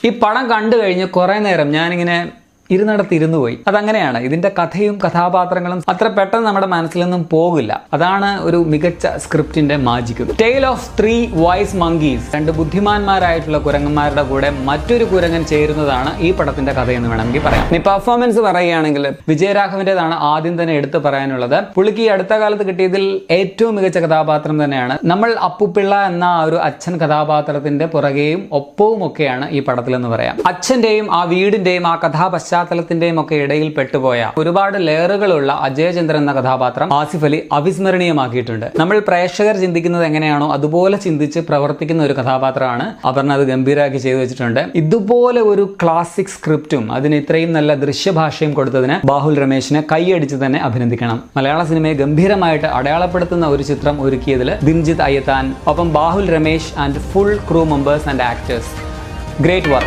ഈ പടം കണ്ടു കഴിഞ്ഞ് കുറെ നേരം ഞാനിങ്ങനെ ഇരുന്നിടത്തിരുന്നു പോയി. അതങ്ങനെയാണ്. ഇതിന്റെ കഥയും കഥാപാത്രങ്ങളും അത്ര പെട്ടെന്ന് നമ്മുടെ മനസ്സിൽ നിന്നും പോകില്ല. അതാണ് ഒരു മികച്ച സ്ക്രിപ്റ്റിന്റെ magic. Tale of 3 wise monkeys, 2 ബുദ്ധിമാന്മാരായിട്ടുള്ള കുരങ്ങന്മാരുടെ കൂടെ മറ്റൊരു കുരങ്ങൻ ചേരുന്നതാണ് ഈ പടത്തിന്റെ കഥയെന്ന് വേണമെങ്കിൽ പറയാം. ഇനി പെർഫോമൻസ് പറയുകയാണെങ്കിൽ വിജയരാഘവന്റേതാണ് ആദ്യം തന്നെ എടുത്തു പറയാനുള്ളത്. പുള്ളിക്ക് ഈ അടുത്ത കാലത്ത് കിട്ടിയതിൽ ഏറ്റവും മികച്ച കഥാപാത്രം തന്നെയാണ്. നമ്മൾ അപ്പുപിള്ള എന്ന ഒരു അച്ഛൻ കഥാപാത്രത്തിന്റെ പുറകെയും ഒപ്പവും ഒക്കെയാണ് ഈ പടത്തിലെന്ന് പറയാം. അച്ഛന്റെയും ആ വീടിന്റെയും ആ പശ്ചാത്തലത്തിന്റെയും ഒക്കെ ഇടയിൽ പെട്ടുപോയ ഒരുപാട് ലെയറുകളുള്ള അജയചന്ദ്രൻ എന്ന കഥാപാത്രം ആസിഫ് അലി അവിസ്മരണീയമാക്കിയിട്ടുണ്ട്. നമ്മൾ പ്രേക്ഷകർ ചിന്തിക്കുന്നത് എങ്ങനെയാണോ അതുപോലെ ചിന്തിച്ച് പ്രവർത്തിക്കുന്ന ഒരു കഥാപാത്രമാണ്. അപർണ അത് ഗംഭീരമാക്കി ചെയ്തു വെച്ചിട്ടുണ്ട്. ഇതുപോലെ ഒരു ക്ലാസിക് സ്ക്രിപ്റ്റും അതിന് ഇത്രയും നല്ല ദൃശ്യഭാഷയും കൊടുത്തതിന് ബാഹുൽ രമേശിനെ കൈയടിച്ച് തന്നെ അഭിനന്ദിക്കണം. മലയാള സിനിമയെ ഗംഭീരമായിട്ട് അടയാളപ്പെടുത്തുന്ന ഒരു ചിത്രം ഒരുക്കിയതിൽ ദിൻജിത്ത് അയ്യത്താൻ, ഒപ്പം Bahul Ramesh and full crew members and actors. Great work.